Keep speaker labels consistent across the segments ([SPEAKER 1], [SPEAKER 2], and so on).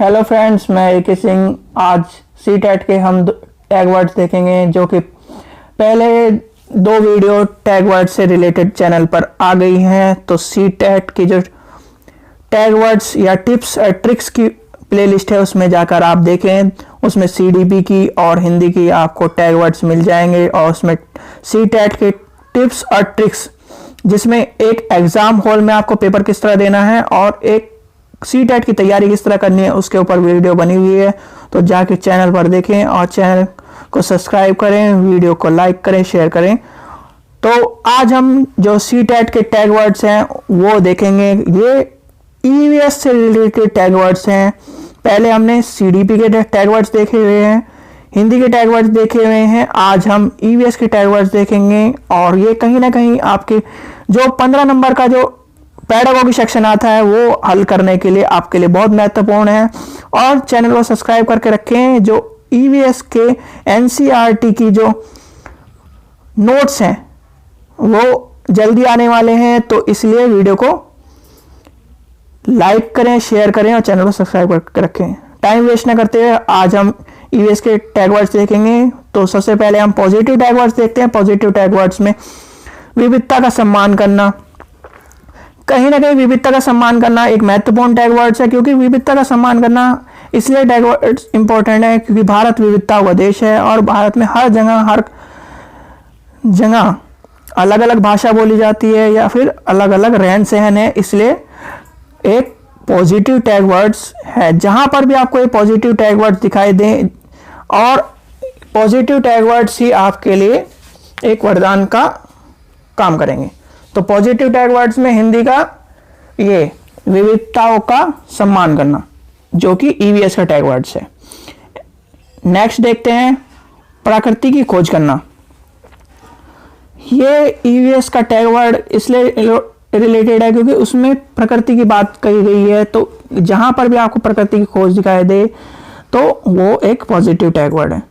[SPEAKER 1] Hello friends, मैं A K. Singh. आज CTET के हम टैग वर्ड्स देखेंगे, जो कि पहले दो वीडियो टैग वर्ड से रिलेटेड चैनल पर आ गई हैं। तो सी-टेट की जो टैग वर्ड्स या टिप्स और ट्रिक्स की प्लेलिस्ट है, उसमें जाकर आप देखें। उसमें सी.डी.पी की और हिंदी की आपको टैग वर्ड्स मिल जाएंगे, और उसमें सी-टेट के टिप्स और ट्रिक्स, जिसमें एक एग्जाम हॉल में आपको पेपर किस तरह देना है और एक सी-टेट की तैयारी किस तरह करनी है, उसके ऊपर वीडियो बनी हुई है। तो जाके चैनल पर देखें और चैनल को सब्सक्राइब करें, वीडियो को लाइक करें, शेयर करें। तो आज हम जो सी-टेट के टैग वर्ड्स हैं वो देखेंगे। ये ईवीएस से रिलेटेड टैग वर्ड्स हैं। पहले हमने सी.डी.पी के टैग वर्ड्स देखे हुए हैं, हिंदी के टैग वर्ड्स देखे हुए हैं। आज हम ईवीएस के टैग वर्ड्स देखेंगे, और ये कहीं ना कहीं आपके जो 15 नंबर का जो पेडागोगी सेक्शन आता है वो हल करने के लिए आपके लिए बहुत महत्वपूर्ण है। और चैनल को सब्सक्राइब करके रखें। जो ईवीएस के एनसीईआरटी की जो नोट्स हैं वो जल्दी आने वाले हैं, तो इसलिए वीडियो को लाइक करें, शेयर करें और चैनल को सब्सक्राइब करके रखें। टाइम वेस्ट ना करते हुए आज हम ईवीएस के टैग वर्ड्स देखेंगे। तो सबसे पहले हम पॉजिटिव टैग वर्ड्स देखते हैं। पॉजिटिव टैग वर्ड्स में विविधता का सम्मान करना, कहीं ना कहीं विविधता का सम्मान करना एक महत्वपूर्ण टैग वर्ड्स है, क्योंकि विविधता का सम्मान करना इसलिए टैग वर्ड्स इंपॉर्टेंट है क्योंकि भारत विविधता का देश है, और भारत में हर जगह अलग अलग भाषा बोली जाती है या फिर अलग अलग रहन सहन है। इसलिए एक पॉजिटिव टैग वर्ड्स है। जहां पर भी आपको एक पॉजिटिव टैग वर्ड्स दिखाई दें, और पॉजिटिव टैग वर्ड्स ही आपके लिए एक वरदान का काम करेंगे। तो पॉजिटिव टैग वर्ड्स में हिंदी का ये विविधताओं का सम्मान करना, जो कि ईवीएस का टैग वर्ड्स है। नेक्स्ट देखते हैं प्रकृति की खोज करना। ये ईवीएस का टैग वर्ड इसलिए रिलेटेड है क्योंकि उसमें प्रकृति की बात कही गई है। तो जहां पर भी आपको प्रकृति की खोज दिखाई दे तो वो एक पॉजिटिव टैग वर्ड है।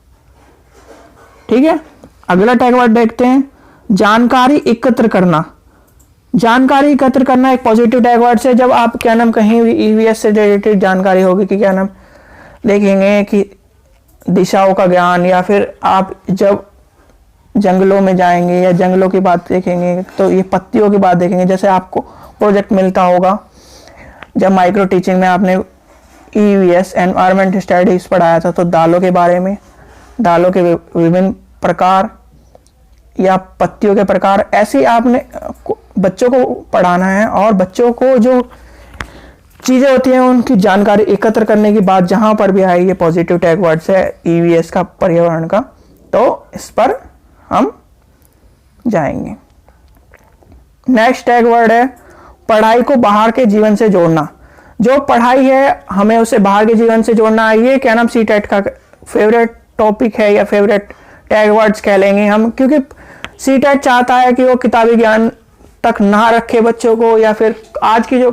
[SPEAKER 1] ठीक है, अगला टैग वर्ड देखते हैं जानकारी एकत्र करना। जानकारी एकत्र करना एक पॉजिटिव टैग वर्ड है। जब आप कहीं भी ईवीएस से रिलेटेड जानकारी होगी कि देखेंगे कि दिशाओं का ज्ञान, या फिर आप जब जंगलों में जाएंगे या जंगलों की बात देखेंगे तो ये पत्तियों की बात देखेंगे। जैसे आपको प्रोजेक्ट मिलता होगा जब माइक्रो टीचिंग में आपने ईवीएस एनवायरमेंट स्टडीज पढ़ाया था, तो दालों के बारे में, दालों के विभिन्न प्रकार या पत्तियों के प्रकार, ऐसे आपने बच्चों को पढ़ाना है। और बच्चों को जो चीजें होती हैं उनकी जानकारी एकत्र करने की बात जहां पर भी आई, ये पॉजिटिव टैग वर्ड्स है ईवीएस का, पर्यावरण का। तो इस पर हम जाएंगे। नेक्स्ट टैग वर्ड है पढ़ाई को बाहर के जीवन से जोड़ना। जो पढ़ाई है हमें उसे बाहर के जीवन से जोड़ना है। ये सी-टेट का फेवरेट टॉपिक है या फेवरेट टैग वर्ड्स कह लेंगे हम, क्योंकि सी-टेट चाहता है कि वो किताबी ज्ञान तक ना रखे बच्चों को, या फिर आज की जो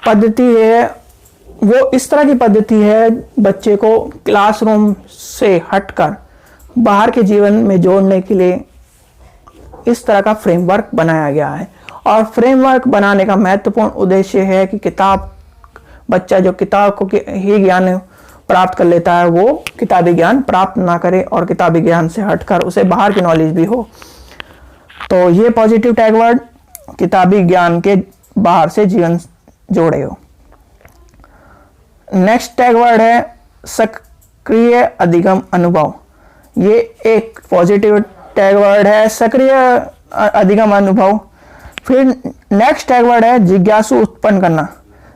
[SPEAKER 1] पद्धति है वो इस तरह की पद्धति है बच्चे को क्लासरूम से हटकर बाहर के जीवन में जोड़ने के लिए इस तरह का फ्रेमवर्क बनाया गया है। और फ्रेमवर्क बनाने का महत्वपूर्ण उद्देश्य है कि बच्चा जो किताब को ही ज्ञान प्राप्त कर लेता है वो किताबी ज्ञान प्राप्त ना करे, और किताबी ज्ञान से हटकर उसे बाहर की नॉलेज भी हो। तो ये पॉजिटिव टैग वर्ड किताबी ज्ञान के बाहर से जीवन जोड़े हो। नेक्स्ट टैग वर्ड है सक्रिय अधिगम अनुभव। ये एक पॉजिटिव टैग वर्ड है, सक्रिय अधिगम अनुभव। फिर नेक्स्ट टैग वर्ड है जिज्ञासु उत्पन्न करना।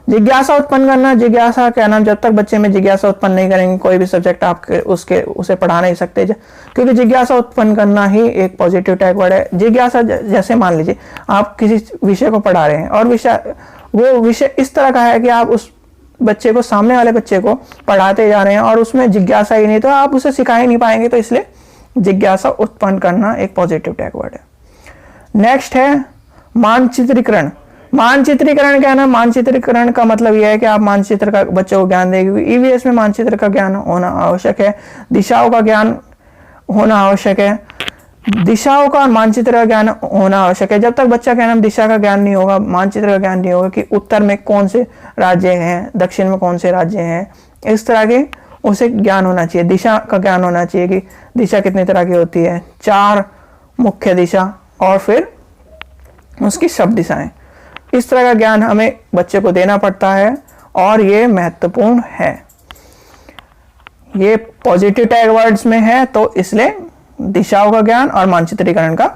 [SPEAKER 1] जिज्ञासा उत्पन्न करना, जिज्ञासा क्या नाम, जब तक बच्चे में जिज्ञासा उत्पन्न नहीं करेंगे कोई भी सब्जेक्ट आप उसे पढ़ा नहीं सकते, क्योंकि जिज्ञासा उत्पन्न करना ही एक पॉजिटिव टैग वर्ड है। जिज्ञासा, जैसे मान लीजिए आप किसी विषय को पढ़ा रहे हैं और वो विषय इस तरह का है कि आप उस बच्चे को, सामने वाले बच्चे को पढ़ाते जा रहे हैं और उसमें जिज्ञासा ही नहीं, तो आप उसे सिखा ही नहीं पाएंगे। तो इसलिए जिज्ञासा उत्पन्न करना एक पॉजिटिव टैग वर्ड है। नेक्स्ट है मानचित्रीकरण। मानचित्रीकरण क्या है ना, मानचित्रीकरण का मतलब यह है कि आप मानचित्र का बच्चों को ज्ञान देंगे, क्योंकि ईवीएस में मानचित्र का ज्ञान होना आवश्यक है, दिशाओं का ज्ञान होना आवश्यक है। दिशाओं का और मानचित्र का ज्ञान होना आवश्यक है। जब तक बच्चा क्या नाम दिशा का ज्ञान नहीं होगा, मानचित्र का ज्ञान नहीं होगा कि उत्तर में कौन से राज्य हैं, दक्षिण में कौन से राज्य हैं, इस तरह के उसे ज्ञान होना चाहिए। दिशा का ज्ञान होना चाहिए कि दिशा कितनी तरह की होती है, 4 मुख्य दिशा और फिर उसकी सब दिशाएं। इस तरह का ज्ञान हमें बच्चे को देना पड़ता है और ये महत्वपूर्ण है। ये पॉजिटिव टैग वर्ड्स में है, तो इसलिए दिशाओं का ज्ञान और मानचित्रीकरण का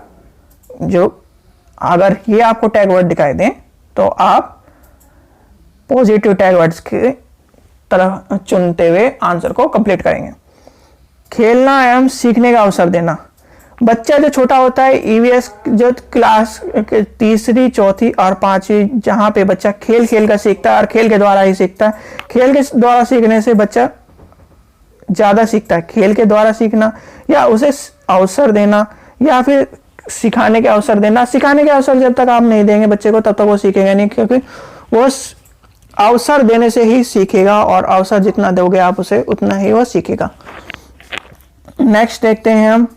[SPEAKER 1] जो अगर ये आपको टैग वर्ड दिखाई दें तो आप पॉजिटिव टैग वर्ड्स की तरह चुनते हुए आंसर को कंप्लीट करेंगे। खेलना एवं सीखने का अवसर देना। बच्चा जो छोटा होता है, ईवीएस जो क्लास के 3री, 4थी और 5वीं, जहाँ पे बच्चा खेल खेल कर सीखता है और खेल के द्वारा ही सीखता है। खेल के द्वारा सीखने से बच्चा ज़्यादा सीखता है। खेल के द्वारा सीखना या उसे अवसर देना या फिर सिखाने के अवसर देना। सिखाने के अवसर जब तक आप नहीं देंगे बच्चे को, तब तक वो सीखेगा नहीं, क्योंकि वो अवसर देने से ही सीखेगा और अवसर जितना दोगे आप उसे उतना ही वो सीखेगा। नेक्स्ट देखते हैं हम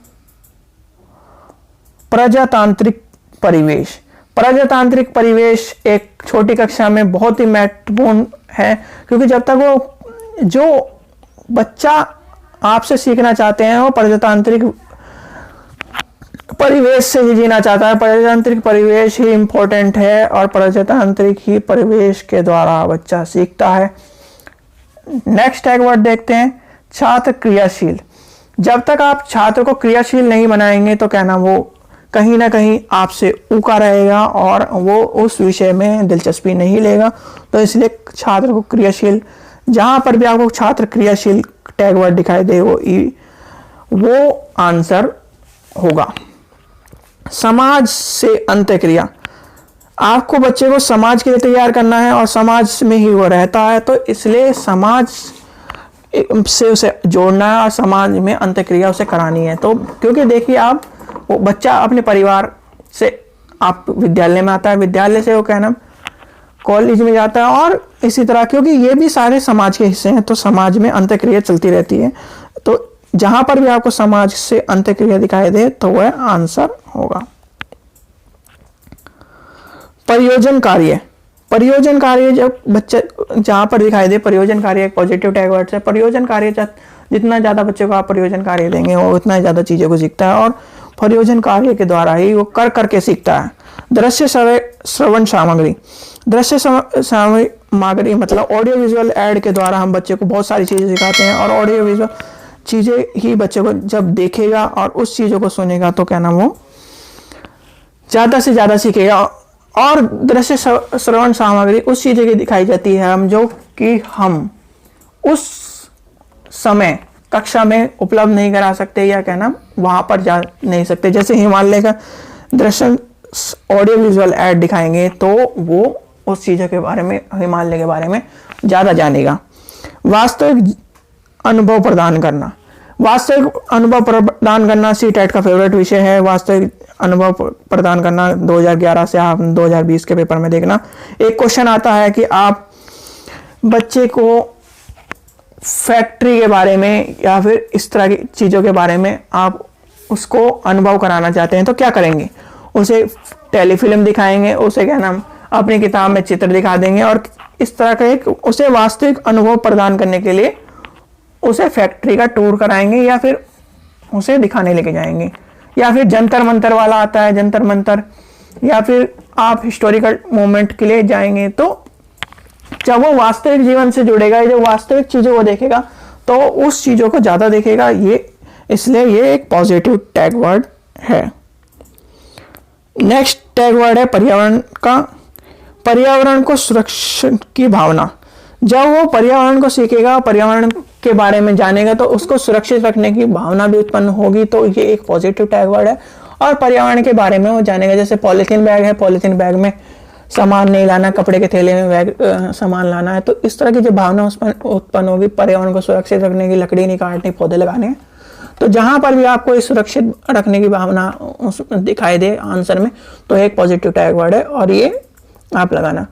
[SPEAKER 1] प्रजातांत्रिक परिवेश। प्रजातांत्रिक परिवेश एक छोटी कक्षा में बहुत ही महत्वपूर्ण है, क्योंकि जब तक वो जो बच्चा आपसे सीखना चाहते हैं वो प्रजातांत्रिक परिवेश से ही जीना चाहता है। प्रजातांत्रिक परिवेश ही इंपॉर्टेंट है और प्रजातांत्रिक ही परिवेश के द्वारा बच्चा सीखता है। नेक्स्ट टैग वर्ड देखते हैं छात्र क्रियाशील। जब तक आप छात्र को क्रियाशील नहीं बनाएंगे तो क्या नाम वो कहीं ना कहीं आपसे ऊका रहेगा और वो उस विषय में दिलचस्पी नहीं लेगा। तो इसलिए छात्र को क्रियाशील, जहां पर भी आपको छात्र क्रियाशील टैग वर्ड दिखाई दे वो आंसर होगा। समाज से अंत्यक्रिया। आपको बच्चे को समाज के लिए तैयार करना है और समाज में ही वो रहता है, तो इसलिए समाज से उसे जोड़ना है और समाज में अंत्यक्रिया उसे करानी है। तो क्योंकि देखिए आप, वो बच्चा अपने परिवार से आप विद्यालय में आता है, विद्यालय से वो क्या नाम कॉलेज में जाता है और इसी तरह, क्योंकि ये भी सारे समाज के हिस्से हैं, तो समाज में अंत्यक्रिया चलती रहती है। तो जहां पर भी आपको समाज से अंत्यक्रिया दिखाई दे तो वह आंसर होगा। परियोजन कार्य। परियोजन कार्य जब बच्चे जहां पर दिखाई दे, परियोजन कार्य एक पॉजिटिव टैग वर्ड है। परियोजन कार्य जितना ज्यादा बच्चे को आप परियोजन कार्य देंगे वो उतना ज्यादा चीजों को सीखता है और परियोजन कार्य के द्वारा ही वो कर करके सीखता है। दृश्य श्रवण सामग्री। दृश्य सामग्री मतलब ऑडियो विजुअल ऐड के द्वारा हम बच्चे को बहुत सारी चीजें सिखाते हैं और ऑडियो विजुअल चीजें ही बच्चे को जब देखेगा और उस चीजों को सुनेगा तो क्या नाम वो ज्यादा से ज्यादा सीखेगा। और दृश्य श्रवण सामग्री उस चीजें की दिखाई जाती है हम जो कि हम उस समय कक्षा में उपलब्ध नहीं करा सकते या क्या नाम वहां पर जा नहीं सकते। जैसे हिमालय का दृश्य ऑडियो विजुअल ऐड दिखाएंगे तो वो उस चीज़ों के बारे में, हिमालय के बारे में ज़्यादा जानेगा। वास्तविक अनुभव प्रदान करना। वास्तविक अनुभव प्रदान करना सीटेट का फेवरेट विषय है। वास्तविक अनुभव प्रदान करना 2011 से आप 2020 के पेपर में देखना। एक क्वेश्चन आता है कि आप बच्चे को फैक्ट्री के बारे में या फिर इस तरह की चीज़ों के बारे में आप उसको अनुभव कराना चाहते हैं तो क्या करेंगे? उसे टेलीफिल्म दिखाएंगे, उसे क्या नाम अपनी किताब में चित्र दिखा देंगे और इस तरह का एक उसे वास्तविक अनुभव प्रदान करने के लिए उसे फैक्ट्री का टूर कराएंगे या फिर उसे दिखाने लेके जाएंगे। या फिर जंतर मंतर वाला आता है, जंतर मंतर, या फिर आप हिस्टोरिकल मोमेंट के लिए जाएंगे। तो जब वो वास्तविक जीवन से जुड़ेगा, जब वास्तविक चीज़ों को देखेगा तो उस चीज़ों को ज़्यादा देखेगा। ये इसलिए ये एक पॉजिटिव टैग वर्ड है। नेक्स्ट टैग वर्ड है पर्यावरण का। पर्यावरण को सुरक्षा की भावना। जब वो पर्यावरण को सीखेगा, पर्यावरण के बारे में जानेगा तो उसको सुरक्षित रखने की भावना भी उत्पन्न होगी। तो ये एक पॉजिटिव टैग वर्ड है। और पर्यावरण के बारे में वो जानेगा, जैसे पॉलीथीन बैग है, पॉलीथीन बैग में सामान नहीं लाना, कपड़े के थैले में बैग सामान लाना है। तो इस तरह की जो भावना उत्पन्न होगी, पर्यावरण को सुरक्षित रखने की, लकड़ी नहीं काटनी, पौधे लगाने। तो जहां पर भी आपको इस सुरक्षित रखने की भावना दिखाई दे आंसर में तो एक पॉजिटिव टैग वर्ड है और ये आप लगाना।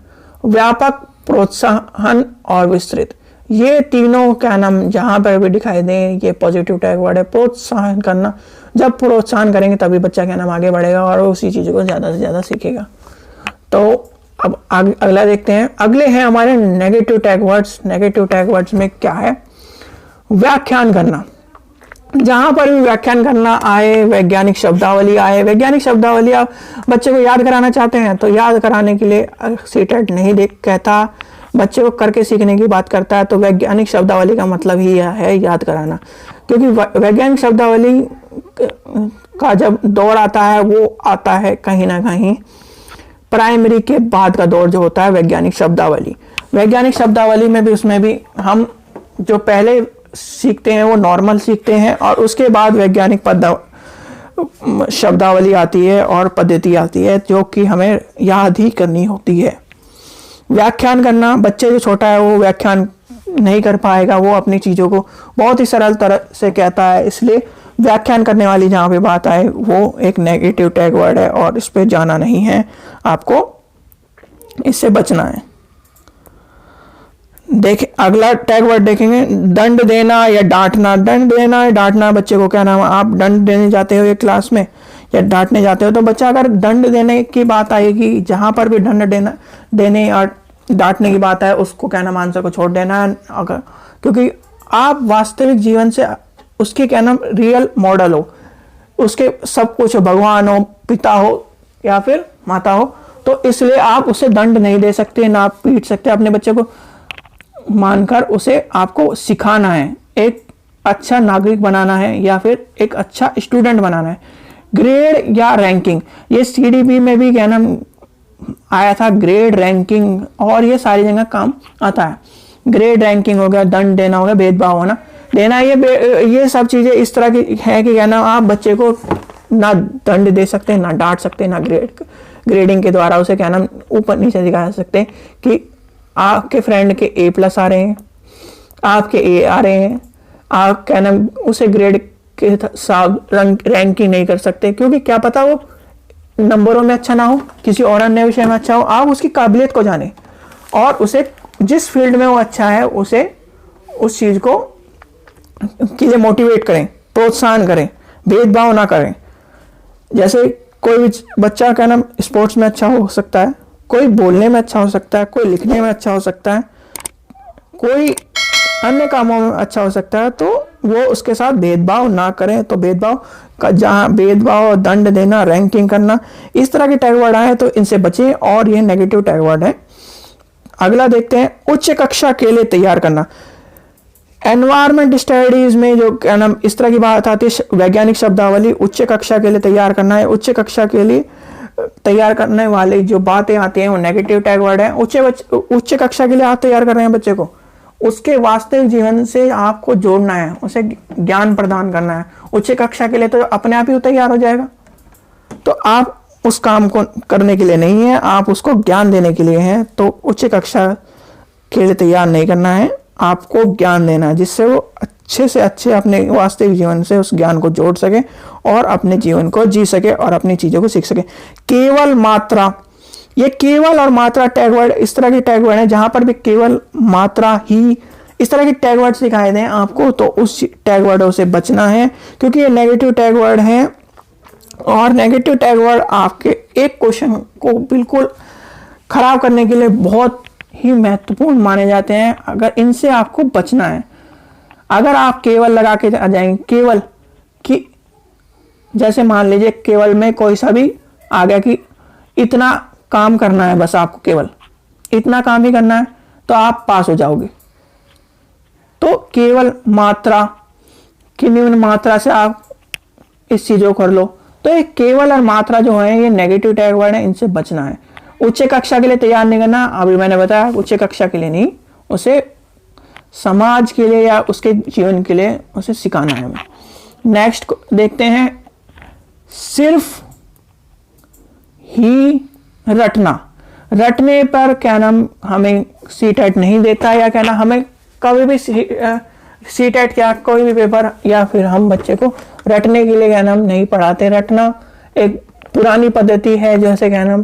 [SPEAKER 1] व्यापक, प्रोत्साहन और विस्तृत। ये तीनों क्या नाम जहाँ पर भी दिखाई दें ये पॉजिटिव टैग वर्ड है। प्रोत्साहन करना, जब प्रोत्साहन करेंगे तभी बच्चा क्या नाम आगे बढ़ेगा और उसी चीज़ को ज़्यादा से ज़्यादा सीखेगा। तो अब अगला देखते हैं। अगले हैं हमारे negative tag words. Negative tag words में क्या है? व्याख्यान करना। जहां पर भी व्याख्यान करना आए, वैज्ञानिक शब्दावली आए, वैज्ञानिक शब्दावली आप बच्चे को याद कराना चाहते हैं तो याद कराने के लिए सीटेट नहीं देख कहता, बच्चे को करके सीखने की बात करता है। तो वैज्ञानिक शब्दावली का मतलब ही है याद कराना, क्योंकि वैज्ञानिक शब्दावली का जब दौर आता है वो आता है कहीं ना कहीं प्राइमरी के बाद का दौर जो होता है वैज्ञानिक शब्दावली। वैज्ञानिक शब्दावली में भी उसमें भी हम जो पहले सीखते हैं वो नॉर्मल सीखते हैं और उसके बाद वैज्ञानिक शब्दावली आती है और पद्धति आती है जो कि हमें याद ही करनी होती है। व्याख्यान करना, बच्चे जो छोटा है वो व्याख्यान नहीं कर पाएगा, वो अपनी चीज़ों को बहुत ही सरल तरह से कहता है, इसलिए व्याख्यान करने वाली जहाँ पे बात आए वो एक नेगेटिव टैग वर्ड है और इस पे जाना नहीं है, आपको इससे बचना है। देखें अगला टैग वर्ड देखेंगे, दंड देना या डांटना। दंड देना या डांटना, बच्चे को क्या नाम है, आप दंड देने जाते हो एक क्लास में या डांटने जाते हो तो बच्चा अगर दंड देने की बात आएगी, जहां पर भी दंड देने और डांटने की बात आए उसको क्या नाम आंसर को छोड़ देना है, अगर क्योंकि आप वास्तविक जीवन से उसके क्या नाम रियल मॉडल हो, उसके सब कुछ भगवान हो, पिता हो या फिर माता हो, तो इसलिए आप उसे दंड नहीं दे सकते, ना आप पीट सकते। अपने बच्चे को मानकर उसे आपको सिखाना है, एक अच्छा नागरिक बनाना है या फिर एक अच्छा स्टूडेंट बनाना है। ग्रेड या रैंकिंग, ये सीडीपी में भी क्या नाम आया था, ग्रेड रैंकिंग, और ये सारी जगह काम आता है। ग्रेड रैंकिंग हो गया, दंड देना हो गया, भेदभाव होना देना, ये सब चीजें इस तरह की है कि क्या नाम आप बच्चे को ना दंड दे सकते, ना डांट सकते, ना ग्रेडिंग के द्वारा उसे क्या नाम ऊपर नीचे दिखा सकते कि आपके फ्रेंड के A+ आ रहे हैं, आपके A आ रहे हैं, आप क्या नाम उसे ग्रेड के साथ रैंकिंग नहीं कर सकते, क्योंकि क्या पता वो नंबरों में अच्छा ना हो, किसी और अन्य विषय में अच्छा हो। आप उसकी काबिलियत को जाने और उसे जिस फील्ड में वो अच्छा है उसे उस चीज को के लिए मोटिवेट करें, प्रोत्साहन करें, भेदभाव ना करें। जैसे कोई भी बच्चा क्या नाम स्पोर्ट्स में अच्छा हो सकता है, कोई बोलने में अच्छा हो सकता है, कोई लिखने में अच्छा हो सकता है, कोई अन्य कामों में अच्छा हो सकता है, तो वो उसके साथ भेदभाव ना करें। तो भेदभाव का जहाँ भेदभाव, दंड देना, रैंकिंग करना, इस तरह के टैग वर्ड आए तो इनसे बचें और ये नेगेटिव टैग वर्ड है। अगला देखते हैं, उच्च कक्षा के लिए तैयार करना। एनवायरमेंट स्टडीज में जो क्या नाम इस तरह की बात आती है, वैज्ञानिक शब्दावली उच्च कक्षा के लिए तैयार करना है। उच्च कक्षा के लिए तैयार करने वाली जो बातें आती हैं वो नेगेटिव टैग वर्ड है। उच्च कक्षा के लिए आप तैयार कर रहे हैं बच्चे को, उसके वास्तविक जीवन से आपको जोड़ना है, उसे ज्ञान प्रदान करना है। उच्च कक्षा के लिए तो अपने आप ही तैयार हो जाएगा, तो आप उस काम को करने के लिए नहीं है, आप उसको ज्ञान देने के लिए हैं। तो उच्च कक्षा के लिए तैयार नहीं करना है, आपको ज्ञान देना है जिससे वो अच्छे से अच्छे अपने वास्तविक जीवन से उस ज्ञान को जोड़ सके और अपने जीवन को जी सके और अपनी चीजों को सीख सके। केवल मात्रा, ये केवल और मात्रा टैग वर्ड इस तरह के टैग वर्ड है, जहां पर भी केवल मात्रा ही इस तरह के टैग वर्ड सिखाए दें आपको तो उस टैग वर्डों से बचना है, क्योंकि ये नेगेटिव टैग वर्ड है और नेगेटिव टैग वर्ड आपके एक क्वेश्चन को बिल्कुल खराब करने के लिए बहुत ही महत्वपूर्ण माने जाते हैं। अगर इनसे आपको बचना है, अगर आप केवल लगा के आ जाएंगे, केवल कि जैसे मान लीजिए केवल में कोई सा भी आ गया कि इतना काम करना है, बस आपको केवल इतना काम ही करना है तो आप पास हो जाओगे। तो केवल मात्रा की निम्न मात्रा से आप इस चीजों को कर लो। तो ये केवल और मात्रा जो है ये नेगेटिव टैग वर्ड है, इनसे बचना है। उच्च कक्षा के लिए तैयार नहीं करना, अभी मैंने बताया उच्च कक्षा के लिए नहीं, उसे समाज के लिए या उसके जीवन के लिए उसे सिखाना है हमें। नेक्स्ट देखते हैं, सिर्फ ही रटना। रटने पर क्या नाम हमें सीटेट नहीं देता, या क्या नाम हमें कभी भी सीटेट या कोई भी पेपर या फिर हम बच्चे को रटने के लिए क्या नाम नहीं पढ़ाते। रटना एक पुरानी पद्धति है, जैसे क्या नाम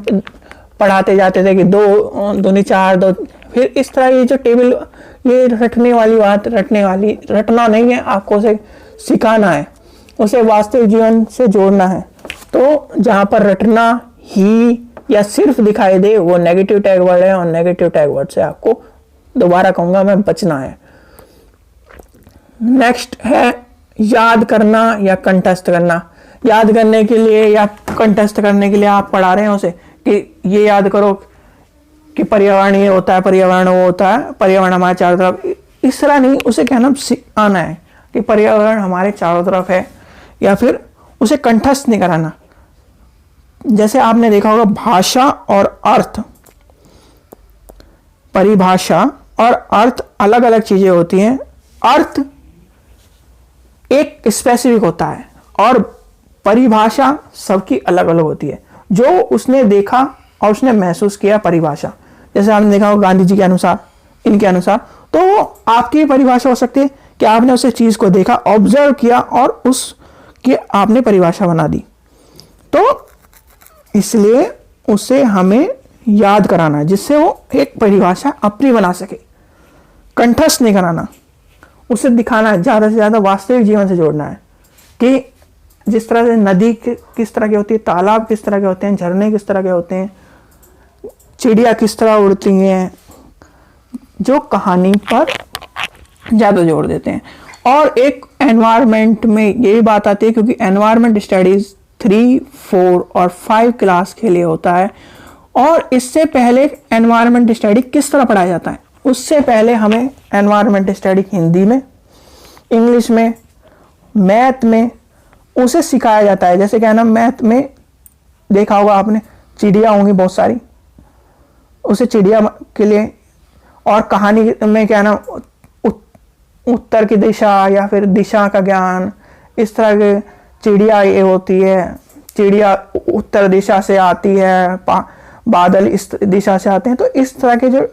[SPEAKER 1] पढ़ाते जाते थे कि 2 दूनी 4, 2 फिर इस तरह ये जो टेबल, ये रटने वाली बात, रटना नहीं है, आपको उसे सिखाना है, उसे वास्तविक जीवन से जोड़ना है। तो जहां पर रटना ही या सिर्फ दिखाई दे वो नेगेटिव टैग वर्ड है, और नेगेटिव टैग वर्ड से आपको दोबारा कहूंगा मैं बचना है। नेक्स्ट है याद करना या कंठस्थ करना। याद करने के लिए या कंठस्थ करने के लिए आप पढ़ा रहे हैं उसे कि ये याद करो कि पर्यावरण ये होता है, पर्यावरण वो होता है, पर्यावरण हमारे चारों तरफ, इस तरह नहीं, उसे कहना सिखाना है कि पर्यावरण हमारे चारों तरफ है, या फिर उसे कंठस्थ नहीं कराना। जैसे आपने देखा होगा भाषा और अर्थ, परिभाषा और अर्थ अलग अलग चीजें होती हैं। अर्थ एक स्पेसिफिक होता है और परिभाषा सबकी अलग अलग होती है, जो उसने देखा और उसने महसूस किया परिभाषा। जैसे आपने देखा होगा गांधी जी के अनुसार, इनके अनुसार, तो वो आपकी परिभाषा हो सकती है कि आपने उसे चीज को देखा, ऑब्जर्व किया और उसकी आपने परिभाषा बना दी। तो इसलिए उसे हमें याद कराना है जिससे वो एक परिभाषा अपनी बना सके। कंठस्थ नहीं कराना, उसे दिखाना है, ज़्यादा से ज़्यादा वास्तविक जीवन से जोड़ना है कि जिस तरह से नदी किस तरह की होती है, तालाब किस तरह के होते हैं, झरने किस तरह के होते हैं, चिड़िया किस तरह उड़ती हैं, जो कहानी पर ज़्यादा जोर देते हैं। और एक एनवायरनमेंट में ये भी बात आती है, क्योंकि एनवायरनमेंट स्टडीज 3, 4 और 5 क्लास के लिए होता है, और इससे पहले एनवायरनमेंट स्टडी किस तरह पढ़ाया जाता है, उससे पहले हमें एनवायरनमेंट स्टडी हिंदी में, इंग्लिश में, मैथ में उसे सिखाया जाता है। जैसे क्या ना, मैथ में देखा होगा आपने, चिड़िया होंगी बहुत सारी, उसे चिड़िया के लिए, और कहानी में क्या ना, उत्तर की दिशा या फिर दिशा का ज्ञान, इस तरह के चिड़िया ये होती है, चिड़िया उत्तर दिशा से आती है, बादल इस दिशा से आते हैं। तो इस तरह के जो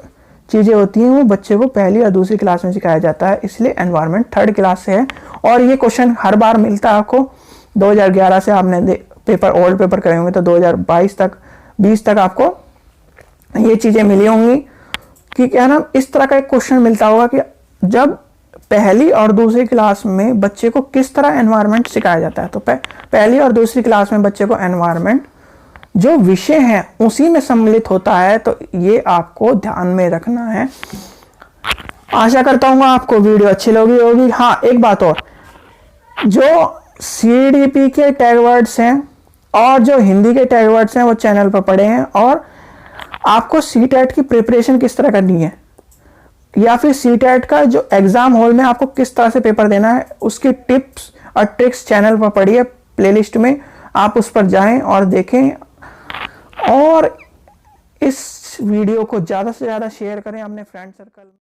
[SPEAKER 1] चीज़ें होती हैं वो बच्चे को पहली और दूसरी क्लास में सिखाया जाता है, इसलिए एनवायरनमेंट 3rd क्लास से है। और ये क्वेश्चन हर बार मिलता है आपको। 2011 से आपने पेपर, ओल्ड पेपर करे होंगे तो 2022 तक, 20 तक आपको ये चीज़ें मिली होंगी कि क्या ना, इस तरह का एक क्वेश्चन मिलता होगा कि जब पहली और दूसरी क्लास में बच्चे को किस तरह एनवायरनमेंट सिखाया जाता है। तो पहली और दूसरी क्लास में बच्चे को एनवायरनमेंट जो विषय है उसी में सम्मिलित होता है, तो ये आपको ध्यान में रखना है। आशा करता हूँ आपको वीडियो अच्छी लगी होगी। हाँ, एक बात और, जो CDP के टैग वर्ड्स हैं और जो हिंदी के टैग वर्ड्स हैं वो चैनल पर पड़े हैं, और आपको CTET की प्रिपरेशन किस तरह करनी है, या फिर CTET का जो एग्जाम हॉल में आपको किस तरह से पेपर देना है, उसकी टिप्स और ट्रिक्स चैनल पर पड़ी है, प्लेलिस्ट में, आप उस पर जाएं और देखें। और इस वीडियो को ज़्यादा से ज़्यादा शेयर करें अपने फ्रेंड सर्कल।